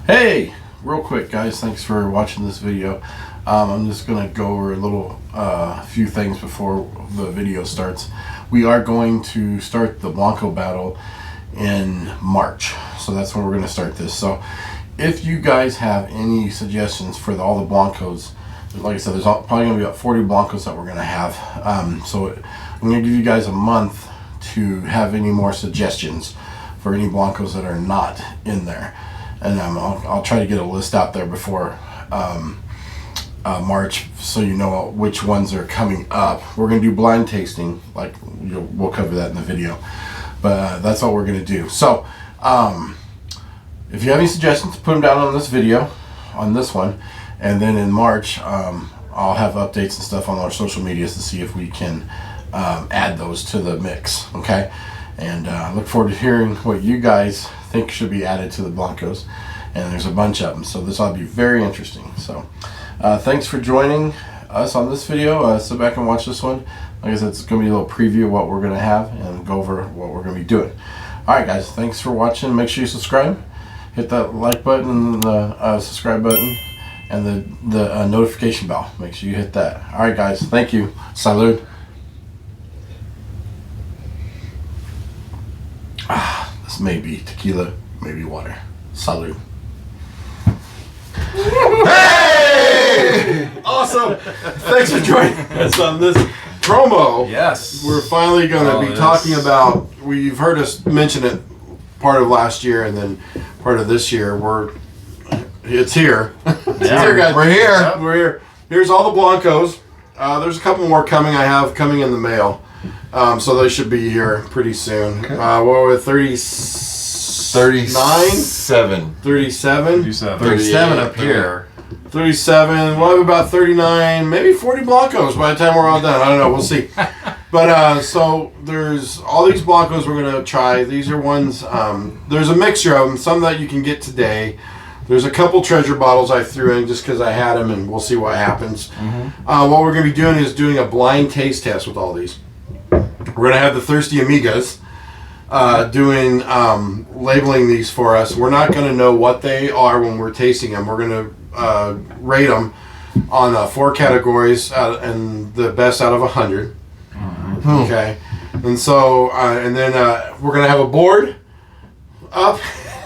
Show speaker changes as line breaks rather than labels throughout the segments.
Hey, real quick guys, thanks for watching this video. I'm just going to go over a little few things before the video starts. We are going to start the Blanco Battle in March, so that's when we're going to start this. So if you guys have any suggestions for all the Blancos, like I said, there's probably going to be about 40 Blancos that we're going to have. So I'm going to give you guys a month to have any more suggestions for any Blancos that are not in there. And I'll try to get a list out there before March, so you know which ones are coming up. We're going to do blind tasting, like we'll cover that in the video. But that's all we're going to do. So if you have any suggestions, put them down on this video, on this one. And then in March, I'll have updates and stuff on our social medias to see if we can add those to the mix, okay? And I look forward to hearing what you guys think should be added to the Blancos. And there's a bunch of them, so this ought to be very interesting. So thanks for joining us on this video. Sit back and watch this one. Like I said, it's going to be a little preview of what we're going to have and go over what we're going to be doing. Alright guys, thanks for watching. Make sure you subscribe. Hit that like button and the subscribe button and the notification bell. Make sure you hit that. Alright guys, thank you. Salud. This may be tequila, maybe water. Salud.
Hey! Awesome! Thanks for joining us on this promo.
Yes.
We're finally going to be talking about, you've heard us mention it part of last year and then part of this year. It's here. It's here, guys.
We're here.
Yep, we're here. Here's all the Blancos. There's a couple more coming. I have coming in the mail. So they should be here pretty soon.
Okay.
What were 37?
37 up here.
37. We'll have about 39, maybe 40 Blancos by the time we're all done. I don't know. We'll see. But so there's all these Blancos we're going to try. These are ones, there's a mixture of them. Some that you can get today. There's a couple treasure bottles I threw in just because I had them, and we'll see what happens. What we're going to be doing is doing a blind taste test with all these. We're going to have the Thirsty Amigos doing labeling these for us. We're not going to know what they are when we're tasting them. We're going to rate them on 4 categories and the best out of 100. Okay, and so and then we're going to have a board up.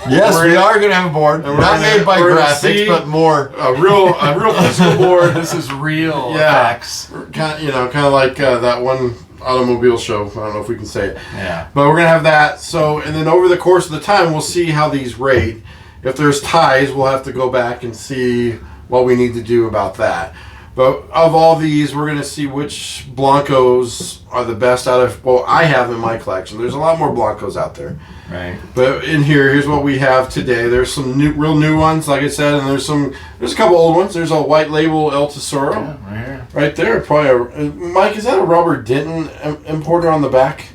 Yes, we are going to have a board. Not made by graphics, but more
a real physical board.
This is real facts.
Kind of like that one automobile show. I don't know if we can say it.
Yeah.
But we're going to have that. So, and then over the course of the time, we'll see how these rate. If there's ties, we'll have to go back and see what we need to do about that. But of all these, we're going to see which Blancos are the best out of what I have in my collection. There's a lot more Blancos out there.
Right.
But in here's what we have today. There's some real new ones, like I said, and there's a couple old ones. There's a white label El Tesoro.
Yeah, right here.
Right there. Probably Mike, is that a Robert Denton importer on the back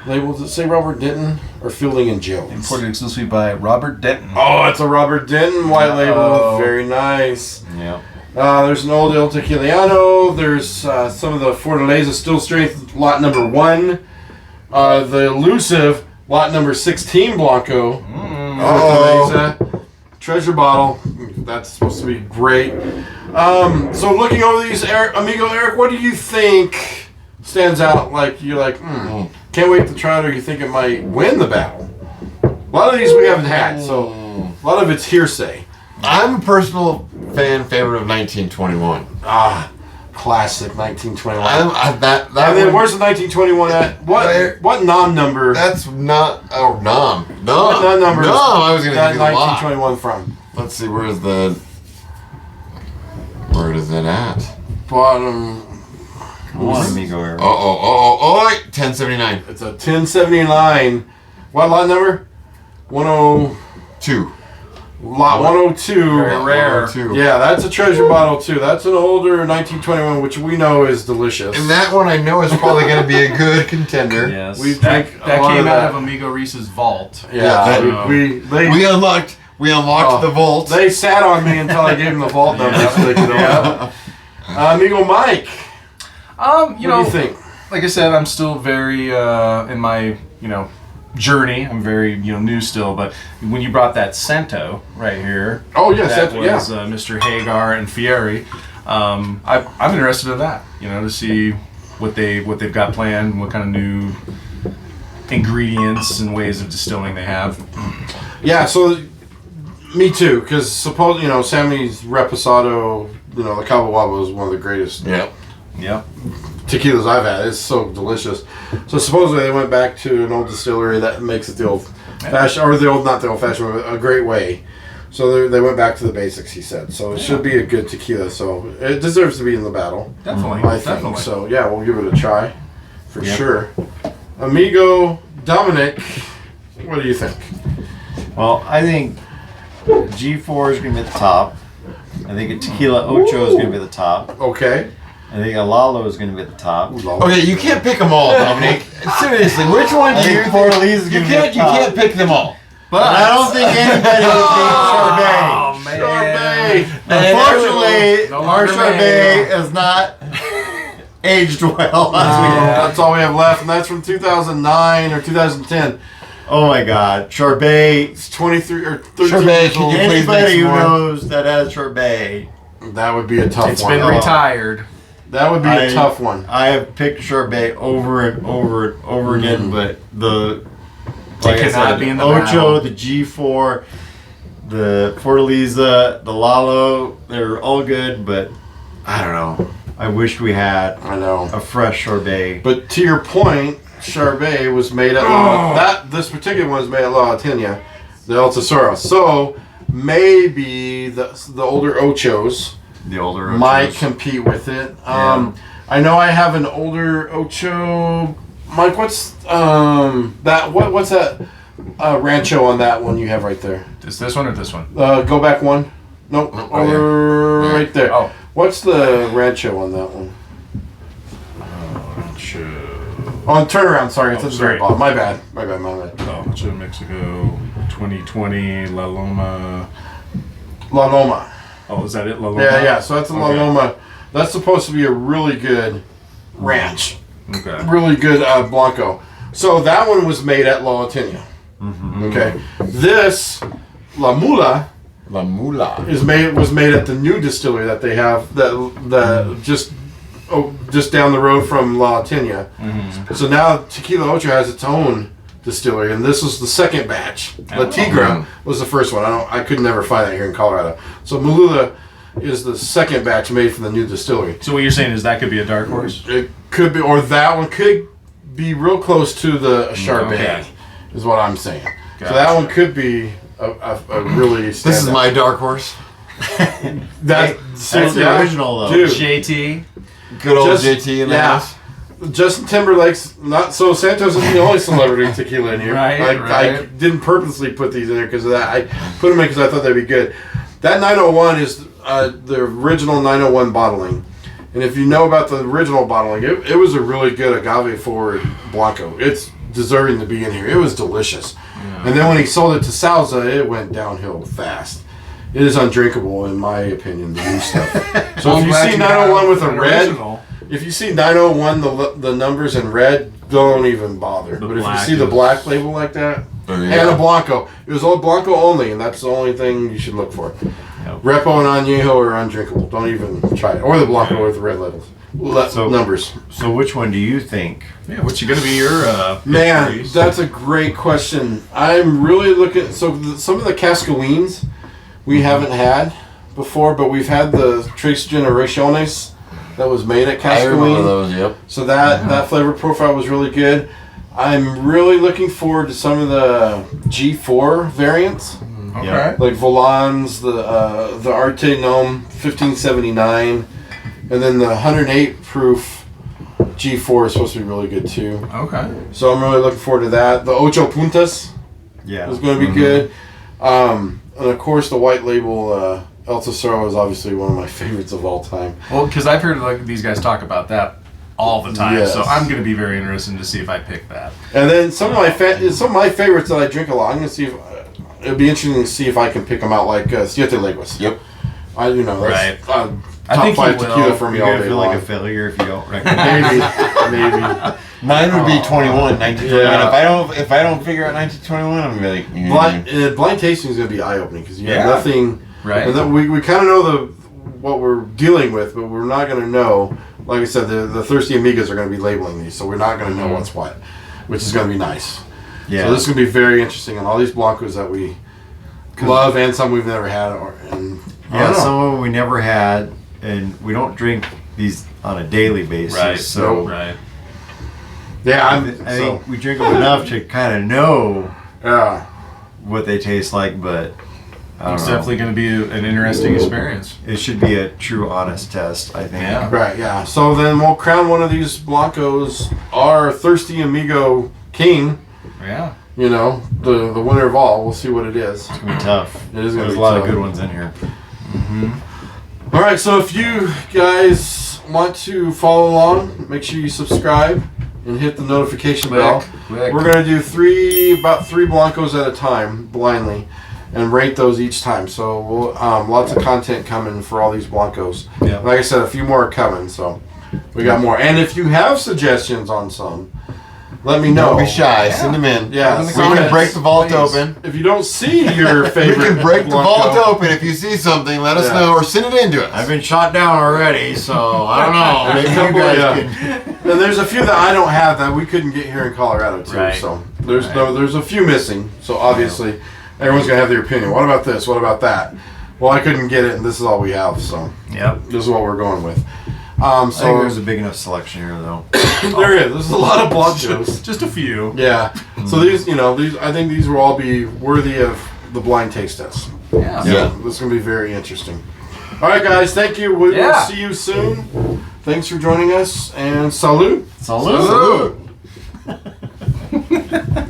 label? Does it say Robert Denton or Fielding and Jones?
Imported exclusively by Robert Denton.
Oh, it's a Robert Denton white label. Very nice.
Yeah.
There's an old El Tequiliano. There's some of the Fortaleza Still Strength lot number 1. The elusive lot number 16 Blanco. Fortaleza. Treasure bottle. That's supposed to be great. So looking over these, Amigo Eric, what do you think stands out? Like you're like, can't wait to try it, or you think it might win the battle? A lot of these we haven't had, so a lot of it's hearsay.
I'm a personal favorite of 1921.
Classic 1921.
And
then where's the 1921 at? What nom number?
That's not nom.
What nom number?
No, I was going to
that
give you a lot.
1921 from.
Let's see, where is it at?
Bottom.
Come on, amigo. Eric.
Oh, 1079.
It's a 1079. What lot number?
102.
Lot 102.
Very rare.
102.
Yeah, that's a treasure bottle too. That's an older 1921, which we know is delicious.
And that one I know is probably going to be a good contender.
Yes.
We
that
drink
that
a lot
came
of
out
that.
of Amigo Reese's vault.
Yeah,
We unlocked the vault.
They sat on me until I gave them the vault number so they could open it. Amigo Mike.
What
do you think?
Like I said, I'm still very in my journey. I'm very new still, but when you brought that Santo right here,
Oh yes,
that
that's
was Mr. Hagar and Fieri. I'm interested in that. To see what they've got planned, what kind of new ingredients and ways of distilling they have.
Yeah, so me too, because suppose Sammy's Reposado, the Cabo Wabo is one of the greatest
Yep.
tequilas I've had. It's so delicious. So supposedly they went back to an old distillery that makes it the old fashioned, or not the old fashioned, but a great way. So they went back to the basics, he said. So it should be a good tequila. So it deserves to be in the battle.
Definitely,
I think.
definitely.
So yeah, we'll give it a try for sure. Amigo Dominic, what do you think?
Well, I think G4 is going to be at the top. I think a Tequila Ocho is going to be at the top.
Okay.
I think a Lalo is going to be at the top.
Okay, you can't pick them all, Dominic. Seriously, which one
I
do you
think Fortaleza is
You
going to be at
can't.
the
You
top.
can't pick them all.
But I don't think anybody would
Oh
beat
man!
Chardonnay. Unfortunately,
No
our
longer
Chardonnay is not aged well.
That's all we have left, and that's from 2009 or 2010.
Oh my God, Chardonnay.
It's 23 or 13
Chardonnay,
years
can
old.
you please make
Anybody
some
who
more?
knows that has Chardonnay.
That would be a tough
It's
one.
been retired.
That would be a tough one.
I have picked Chardonnay over and over and over again, but the
cannot be in the
Ocho,
battle.
the G4, the Fortaleza, the Lalo, they're all good, but I don't know. I wish we had
I know.
a fresh Chardonnay.
But to your point, Charbet was made at this particular one was made at La Atena, the El Tesoro. So maybe the older Ochos
The older
might
Ochos.
compete with it.
Yeah.
I know I have an older Ocho. Mike, what's what's that Rancho on that one you have right there?
Is this one or this one?
Go back one. Nope. Over right there.
Oh.
What's the Rancho on that one? On turnaround, sorry, it's at the very
sorry.
bottom. My bad.
Oh, Rancho Mexico 2020 La Loma.
La Loma.
Oh, is that it? La Loma?
Yeah. So that's a La
Okay.
Loma. That's supposed to be a really good ranch.
Okay.
Really good Blanco. So that one was made at La Atena. Okay. This La Mula
La Mula.
was made at the new distillery that they have that just down the road from La Atena. So now Tequila Ocho has its own distillery, and this was the second batch. La Tigra was the first one. I could never find that here in Colorado. So Malula is the second batch made from the new distillery.
So what you're saying is that could be a dark horse?
It could be, or that one could be real close to the Charbet,
Okay.
is what I'm saying. So
Gotcha.
that one could be a really.
This is
standout.
my dark horse.
That's the original though.
Dude.
JT.
Good old
Just-
JT in the
yeah.
house.
Justin Timberlake's not so. Santos isn't the only celebrity tequila in here.
Right,
I
right.
didn't purposely put these in there because of that. I put them in because I thought they'd be good. That 901 is the original 901 bottling, and if you know about the original bottling, it was a really good agave forward Blanco. It's deserving to be in here. It was delicious. And then when he sold it to Salsa, it went downhill fast. It is undrinkable in my opinion. The new stuff. So if you see 901 with a red.
Original.
If you see 901, the numbers in red, don't even bother.
The
But if you
black
see the
is-
black label like that,
Oh,
and
yeah.
a Blanco, it was all Blanco only, and that's the only thing you should look for.
Yep.
Repo and Añejo are undrinkable. Don't even try it. Or the Blanco with the red labels.
So-
Numbers.
So which one do you think?
Yeah, what's going to be your
Man,
victories?
that's a great question. I'm really looking. So some of the Cascawines we haven't had before, but we've had the Tres Generaciones that was made at
I remember
Cascaween.
those. Yep.
So that flavor profile was really good. I'm really looking forward to some of the G4 variants,
Okay.
Yeah.
like Volan's, the Arte Gnome 1579, and then the 108 proof G4 is supposed to be really good too.
Okay.
So I'm really looking forward to that. The Ocho Puntas
Yeah.
is going to be good, and of course the white label El Tesoro is obviously one of my favorites of all time.
Well, because I've heard these guys talk about that all the time,
Yes.
so I'm going to be very interested to see if I pick that.
And then some of my favorites that I drink a lot. I'm gonna see if it'd be interesting to see if I can pick them out, like Siete Leguas.
Yep.
That's top 5
will.
tequila for me
You're
all
gonna
day
feel
long.
like a failure if you don't recognize.
Maybe.
Mine would be 21, 1921.
Yeah.
If I don't figure out 1921, I'm gonna be like,
Blind tasting is going to be eye opening because you have
Yeah.
nothing.
Right.
And then we kind of know what we're dealing with, but we're not going to know. Like I said, the Thirsty Amigos are going to be labeling these, so we're not going to know what's what, which is going to be nice.
Yeah.
So this is going to be very interesting, and all these Blancos that we love and some we've never had, and I
Yeah,
don't know.
some of them we never had, and we don't drink these on a daily basis.
Right.
So
Right.
Yeah,
I think we drink them enough to kind of know
yeah.
what they taste like, but I don't
It's
know.
definitely going to be an interesting experience.
It should be a true, honest test, I think.
Yeah.
Right, yeah. So then we'll crown one of these Blancos our Thirsty Amigo King.
Yeah.
You know, the winner of all. We'll see what it is.
It's gonna be tough.
It is gonna
There's
be
a lot
tough.
of good ones in here.
All right, so if you guys want to follow along, make sure you subscribe and hit the notification bell.
Click.
We're gonna do about three Blancos at a time, blindly, and rate those each time. So we'll lots of content coming for all these Blancos.
Yeah.
Like I said, a few more are coming, so we got more. And if you have suggestions on some, let me know.
don't be shy. Send them in.
Yeah,
we can break the vault
please.
open.
If you don't see your
We
favorite,
can break the
Blanco,
vault open. If you see something, let us
Yeah.
know or send it in to us.
I've been shot down already, so I don't know. Maybe you
Couple,
guys
yeah.
can.
And there's a few that I don't have that we couldn't get here in Colorado too.
Right.
So there's
Right.
there's a few missing. So obviously everyone's gonna have their opinion. What about this? What about that? Well, I couldn't get it, and this is all we have. So
Yep.
this is what we're going with.
I think
So
there's a big enough selection here, though.
there is. There's a lot of Blancos.
Just a few.
Yeah. So these, I think these will all be worthy of the blind taste test.
Yeah.
So this is gonna be very interesting. All right, guys. Thank you. We will
Yeah.
see you soon. Thanks for joining us, and salute.
Salute.
Salute.